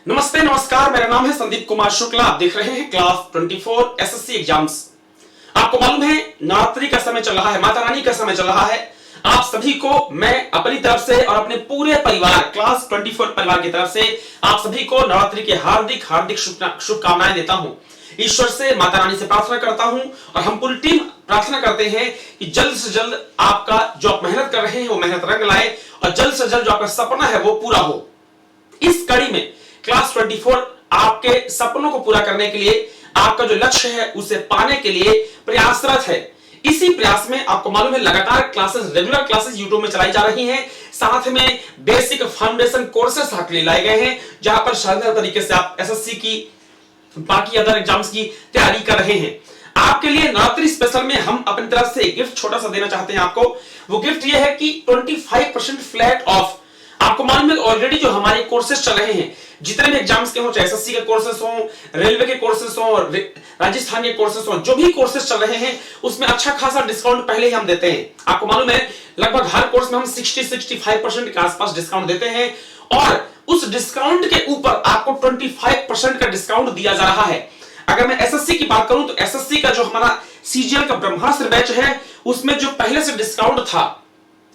नमस्ते नमस्कार, मेरा नाम है संदीप कुमार शुक्ला। आप देख रहे हैं क्लास 24 एसएससी एग्जाम्स। आपको मालूम है नवरात्रि का समय चल रहा है, माता रानी का समय चल रहा है। आप सभी को मैं अपनी तरफ से और अपने पूरे परिवार क्लास 24 परिवार की तरफ से आप सभी को नवरात्रि के हार्दिक हार्दिक शुभकामनाएं देता हूं। ईश्वर से, माता रानी से प्रार्थना करता हूं और हम पूरी टीम प्रार्थना करते हैं कि जल्द से जल्द आपका जो आप मेहनत कर रहे हैं वो मेहनत रंग लाए और जल्द से जल्द जो आपका सपना है वो पूरा हो। इस कड़ी में क्लास 24 आपके सपनों को पूरा करने के लिए, आपका जो लक्ष्य है उसे पाने के लिए प्रयासरत है। इसी प्रयास में आपको मालूम है लगातार क्लासेस, रेगुलर क्लासेस YouTube में चलाई जा रही हैं। साथ में बेसिक फाउंडेशन कोर्सेस आपके लिए लाए गए हैं, जहां पर शानदार तरीके से आप एसएससी की बाकी अदर एग्जाम्स की तैयारी कर रहे हैं। आपके लिए नवरात्रि स्पेशल में हम अपनी तरफ से गिफ्ट छोटा सा देना चाहते हैं आपको। वो गिफ्ट ये है कि 25% फ्लैट ऑफ। आपको मालूम है ऑलरेडी जो हमारे कोर्सेस चल रहे हैं, जितने भी एग्जाम्स के हो, चाहे एसएससी के कोर्सेस हो, रेलवे के कोर्सेस हो, राजस्थान के कोर्सेस हो, जो भी कोर्सेस चल रहे हैं उसमें अच्छा खासा डिस्काउंट पहले ही हम देते हैं। आपको मालूम है लगभग हर कोर्स में हम 60-65% के आसपास डिस्काउंट देते हैं और उस डिस्काउंट के ऊपर आपको 25% का डिस्काउंट दिया जा रहा है। अगर मैं एसएससी की बात करूं तो एसएससी का जो हमारा सीजीएल का ब्रह्मास्त्र बैच है उसमें जो पहले से डिस्काउंट था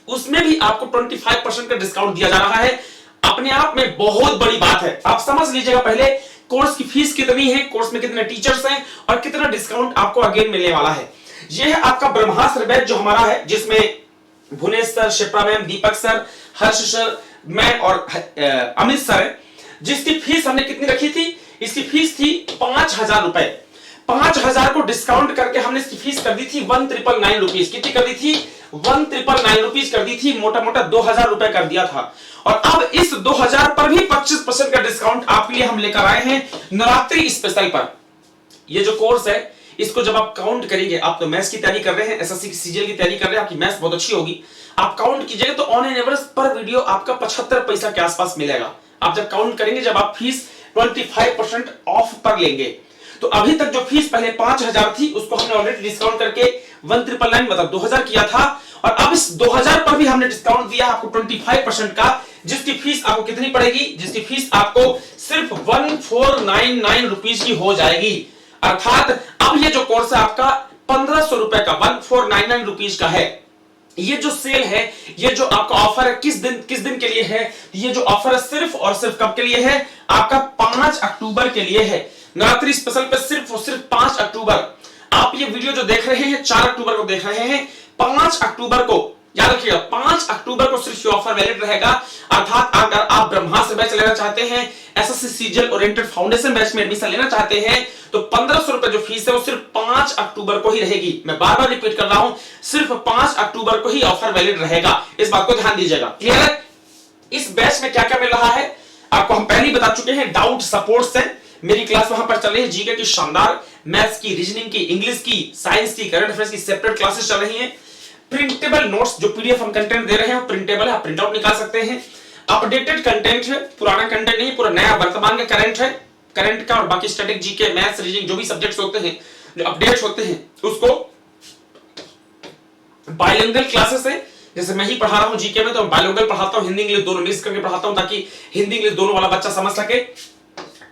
उसमें भी आपको 25% का डिस्काउंट दिया जा रहा है। अपने आप में बहुत बड़ी बात है। आप समझ लीजिएगा पहले कोर्स की फीस कितनी है, कोर्स में कितने टीचर्स हैं और कितना डिस्काउंट आपको अगेन मिलने वाला है। यह है आपका ब्रह्मास्त्र बैच जो हमारा है, जिसमें भुवनेश सर, शिप्रा मैम, दीपक सर, हर्ष सर, मैं और अमित सर है। जिसकी फीस हमने कितनी रखी थी? इसकी फीस थी 5,000 रुपए। 5,000 को डिस्काउंट करके हमने इसकी फीस कर दी थी 1,999 रुपीज। कितनी कर दी थी? 1,999 रुपीज कर दी थी। मोटा मोटा 2,000 रुपए कर दिया था। और अब इस 2,000 पर भी 25% का डिस्काउंट आपके लिए हम लेकर आए हैं नवरात्रि स्पेशल पर। ये जो कोर्स है इसको जब आप काउंट करेंगे, आप तो मैथ्स की तैयारी कर रहे हैं, एसएससी की सीजीएल की तैयारी कर रहे हैं, आपकी मैथ्स बहुत अच्छी होगी। आप काउंट कीजिएगा तो ऑन एन एवरेज पर वीडियो आपका 75 पैसा के आसपास मिलेगा। आप जब काउंट करेंगे, जब आप फीस 25% ऑफ पर लेंगे, तो अभी तक जो फीस पहले 5,000 थी उसको हमने ऑलरेडी डिस्काउंट करके 1,999 मतलब 2,000 किया था। और अब इस 2,000 पर भी हमने डिस्काउंट दिया आपको 25% का, जिसकी फीस आपको कितनी पड़ेगी? जिसकी फीस आपको सिर्फ 1,499 रुपीज की हो जाएगी। अर्थात अब ये जो कोर्स है आपका 1,500 रुपए का, 1,499 रुपीज का है। ये जो सेल है, ये जो आपका ऑफर है, किस दिन के लिए है? ये जो ऑफर है सिर्फ और सिर्फ कब के लिए है? आपका 5 अक्टूबर के लिए है। नवरात्रि स्पेशल पे सिर्फ और सिर्फ 5 अक्टूबर। आप ये वीडियो जो देख रहे हैं 4 अक्टूबर को देख रहे हैं, 5 अक्टूबर को याद रखिएगा, 5 अक्टूबर को सिर्फ ये ऑफर वैलिड रहेगा। अर्थात अगर आप ब्रह्मास्त्र बैच लेना चाहते हैं, SSC CGL oriented foundation batch में एडमिशन लेना चाहते हैं, तो 1,500 रुपए जो फीस है वो सिर्फ 5 अक्टूबर को ही रहेगी। मैं बार बार रिपीट कर रहा हूं, सिर्फ 5 अक्टूबर को ही ऑफर वैलिड रहेगा। इस बात को ध्यान दीजिएगा। क्लियर है? इस बैच में क्या क्या मिल रहा है आपको हम पहले ही बता चुके हैं। डाउट सपोर्ट से मेरी क्लास वहां पर चल रही है, जीके की शानदार, मैथ्स की, रीजनिंग की, इंग्लिश की, साइंस की, करंट अफेयर्स की सेपरेट क्लासेस चल रही हैं। प्रिंटेबल नोट्स जो पीडीएफ हम कंटेंट दे रहे हैं वो प्रिंटेबल है, आप प्रिंट आउट निकाल सकते हैं। अपडेटेड कंटेंट है, पुराना कंटेंट नहीं, पूरा नया वर्तमान का करंट है। करंट का और बाकी स्टैटिक, जीके, मैथ्स, रीजनिंग जो भी सब्जेक्ट्स होते हैं, जो अपडेट्स होते हैं, उसको बाइलिंगुअल क्लासेस है। जैसे मैं ही पढ़ा रहा हूं जीके में, तो बाइलिंगुअल पढ़ाता हूं, हिंदी इंग्लिश दोनों मिक्स करके पढ़ाता हूं, ताकि हिंदी इंग्लिश दोनों वाला बच्चा समझ सके।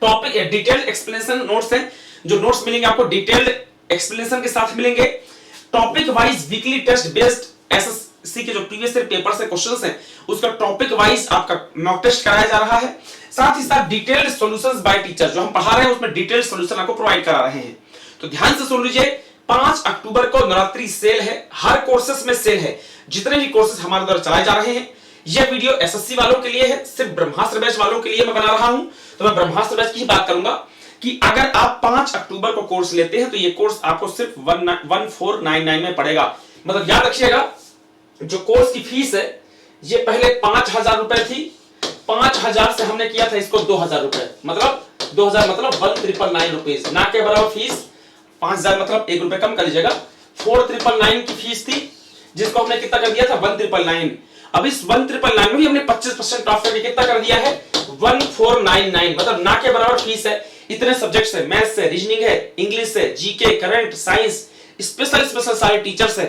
टॉपिक डिटेल्ड एक्सप्लेनेशन नोट्स हैं, जो नोट्स मिलेंगे आपको डिटेल्ड एक्सप्लेनेशन के साथ मिलेंगे। Topic wise weekly test based SSC के जो प्रीवियस ईयर पेपर से क्वेश्चंस हैं उसका टॉपिक वाइज आपका मॉक टेस्ट कराया जा रहा है। साथ ही साथ डिटेल्ड सॉल्यूशंस बाय टीचर, जो हम पढ़ा रहे हैं उसमें डिटेल्ड सॉल्यूशन आपको प्रोवाइड करा रहे हैं। तो ध्यान से सुन लीजिए, 5 अक्टूबर को नवरात्रि सेल है, हर कोर्सेस में सेल है। जितने भी कोर्सेस हमारे द्वारा चलाए जा रहे हैं, यह वीडियो एसएससी वालों के लिए है, सिर्फ ब्रह्मास्त्र बैच वालों के लिए मैं बना रहा हूं। तो मैं ब्रह्मास्त्र बैच की ही बात करूंगा कि अगर आप 5 अक्टूबर को कोर्स लेते हैं तो ये कोर्स आपको सिर्फ 1,499 में पड़ेगा। मतलब याद रखिएगा, जो कोर्स की फीस है ये पहले 5,000 रुपए थी। 5,000 से हमने किया था इसको 2,000 रुपए, मतलब 2,000 मतलब 1,999 रुपीज, ना के बराबर फीस। 5,000 मतलब 1 रुपए कम कर लीजिएगा। 4,999 की फीस थी, जिसको हमने कितना कर दिया था? 1,999। अब इस 1,999 में भी हमने 25% ऑफ करके कितना कर दिया है? 1,499, मतलब ना के बराबर फीस है। इतने सब्जेक्ट्स है, मैथ्स है, रीजनिंग है, इंग्लिश है, जीके, करंट, साइंस, स्पेशल सारे टीचर्स है।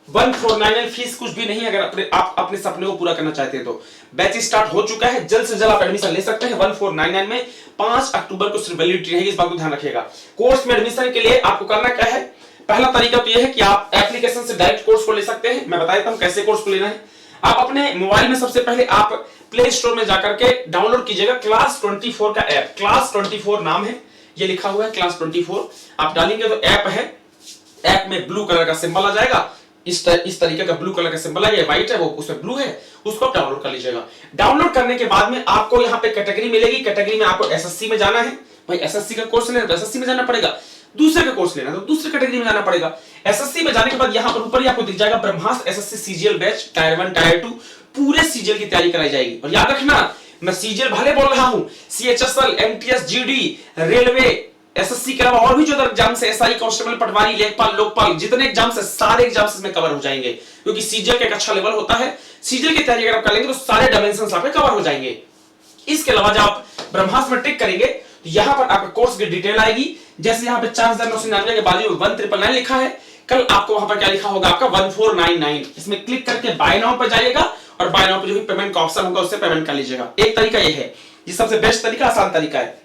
1499 फीस कुछ भी नहीं, अगर आप अपने सपने को पूरा करना चाहते हैं तो। बैच स्टार्ट हो चुका है, जल्द से जल्द आप एडमिशन ले सकते हैं 1499 में। 5 अक्टूबर को सिर्फ वैलिडिटी रहेगी, इस बात को ध्यान रखिएगा। कोर्स में एडमिशन के लिए आपको करना क्या है, पहला तरीका तो यह है कि आप एप्लीकेशन से डायरेक्ट कोर्स को ले सकते हैं। मैं बता देता हूं कैसे कोर्स को लेना है। आप अपने मोबाइल में सबसे पहले आप प्ले स्टोर में जाकर के डाउनलोड कीजिएगा क्लास 24 का ऐप। क्लास 24 नाम है, ये लिखा हुआ है क्लास 24। आप डालेंगे तो ऐप है, ऐप में ब्लू कलर का सिंबल आ जाएगा, इस तरीके का ब्लू कलर का सिंबल है, ये व्हाइट है वो उसमें ब्लू है, उसको आप डाउनलोड कर लीजिएगा। डाउनलोड करने के बाद में आपको यहाँ पे कैटेगरी मिलेगी, कैटेगरी में आपको एसएससी में जाना है। भाई एसएससी का कोर्स लेना है तो एसएससी में जाना पड़ेगा, दूसरे का कोर्स लेना है तो दूसरे कैटेगरी में जाना पड़ेगा। एसएससी में जाने के बाद यहाँ पर ऊपर ही आपको दिख जाएगा Brahmastra SSC CGL batch tier 1 tier 2, पूरे सीजीएल की तैयारी कराई जाएगी। और याद रखना, मैं सीजीएल भले बोल रहा हूं, CHSL, MTS, GD, railway, SSC के अलावा और भी जो एग्जाम है, एसआई, कांस्टेबल, पटवारी, लेखपाल, लोकपाल, जितने एग्जाम्स है सारे एग्जाम्स इसमें कवर हो जाएंगे, क्योंकि सीजीएल का एक अच्छा लेवल होता है। सीजीएल की तैयारी अगर आप कर लेंगे तो सारे डायमेंशंस आपके कवर हो जाएंगे। इसके अलावा जब आप ब्रह्मास्त्र में टिक करेंगे तो यहां पर आपके कोर्स की डिटेल आएगी। जैसे यहां पे 4999 के बाजू में 1999 लिखा है, कल आपको वहां पर क्या लिखा होगा, आपका 1499। इसमें क्लिक करके बाय नाउ पर जाइएगा और बाय नाउ पे जो भी पेमेंट का ऑप्शन होगा उससे पेमेंट कर लीजिएगा। एक तरीका ये है, ये सबसे बेस्ट तरीका, आसान तरीका है।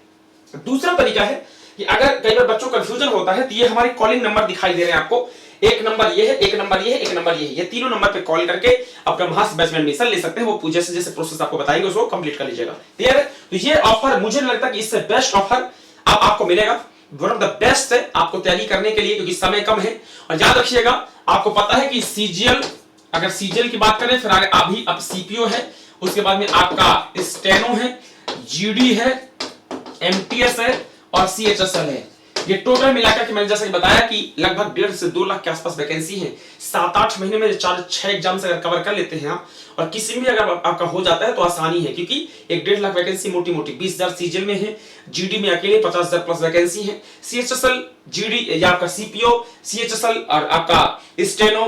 दूसरा तरीका है कि अगर कई बार बच्चों को कंफ्यूजन होता है तो ये हमारे कॉलिंग नंबर दिखाई दे रहे हैं आपको, एक नंबर ये है, एक नंबर ये है, एक नंबर ये है, ये तीनों नंबर पे कॉल करके आप ब्रह्मास्त्र बैच में एडमिशन ले सकते हैं। वो जैसे जैसे प्रोसेस आपको बताएंगे उसको कंप्लीट कर लीजिएगा। क्लियर है? तो ये ऑफर मुझे नहीं लगता कि इससे बेस्ट ऑफर आपको मिलेगा। वन ऑफ द बेस्ट है आपको तैयारी करने के लिए, क्योंकि समय कम है। और याद रखिएगा, आपको पता है कि सीजीएल, अगर सीजीएल की बात करें, फिर आगे अभी अब सीपीओ है, उसके बाद में आपका स्टेनो है, जीडी है, एमटीएस है और सीएचएसएल है। ये टोटल मिलाकर के मैंने जैसे बताया कि लगभग 1.5 से 2 लाख के आसपास वैकेंसी है। 7-8 महीने में 4-6 एग्जाम से अगर कवर कर लेते हैं आप, और किसी में अगर आपका हो जाता है तो आसानी है, क्योंकि 1-1.5 लाख वैकेंसी मोटी मोटी 20,000 सीजीएल में है, जीडी में अकेले 50,000 प्लस वैकेंसी है, सीएचएसएल, जीडी या आपका सीपीओ, सीएचएसएल और आपका स्टेनो,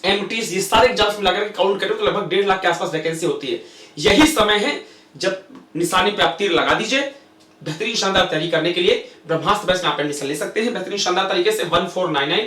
एमटीएस, ये सारे एग्जाम्स मिलाकर के काउंट करें तो लगभग 1.5 लाख के आसपास वैकेंसी होती है। यही समय है जब निशानी पे आप तीर लगा दीजिए। बेहतरीन शानदार तैयारी करने के लिए ब्रह्मास्त्र बैच में आप एडमिशन ले सकते हैं बेहतरीन शानदार तरीके से। 1499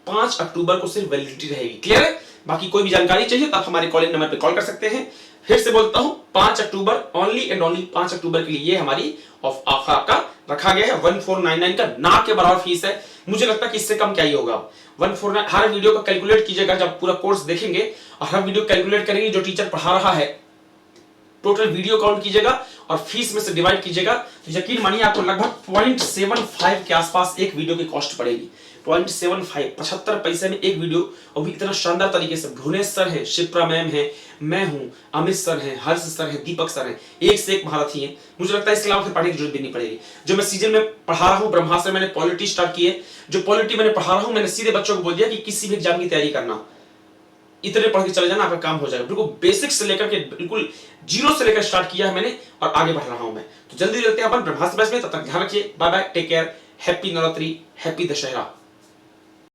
5 अक्टूबर को सिर्फ वैलिडिटी रहेगी। क्लियर है? बाकी कोई भी जानकारी चाहिए तो आप हमारे कॉलिंग नंबर पे कॉल कर सकते हैं। फिर से बोलता हूं, 5 अक्टूबर ओनली एंड ओनली 5 अक्टूबर के लिए ये हमारी ऑफर आपका रखा गया है। 1499 का ना के बराबर फीस है। मुझे लगता है कि इससे कम क्या ही होगा। 149 हर वीडियो का कैलकुलेट कीजिएगा, जब पूरा कोर्स देखेंगे और हर वीडियो कैलकुलेट करेंगे, जो टीचर पढ़ा रहा है टोटल वीडियो काउंट कीजिएगा और फीस में से डिवाइड कीजिएगा, तो यकीन मानिए आपको लगभग 0.75 के आसपास एक वीडियो की कॉस्ट पड़ेगी। 0.75 75 पैसे में एक वीडियो, और भी इतना शानदार तरीके से। भुवनेश सर है, शिप्रा मैम है, मैं हूं, अमित सर है, हर्ष सर है, दीपक सर है, एक से एक महारथी है। मुझे लगता है इसके अलावा फिर पढ़ने की जरूरत भी नहीं पड़ेगी। जो मैं सीजन में पढ़ा रहा हूँ, ब्रह्मास्त्र मैंने पॉलिटी स्टार्ट की है, जो पॉलिटी मैंने पढ़ा रहा हूँ, मैंने सीधे बच्चों को बोल दिया कि किसी भी एग्जाम की तैयारी करना, इतने पढ़ के चले जाना, आपका काम हो जाएगा। बिल्कुल बेसिक से लेकर के बिल्कुल जीरो से लेकर स्टार्ट किया है मैंने, और आगे बढ़ रहा हूं मैं। तो जल्दी मिलते हैं अपन ब्रह्मास्त्र बैच में, तब तक ध्यान रखिए। Bye bye, take care, happy Navratri, happy Dussehra.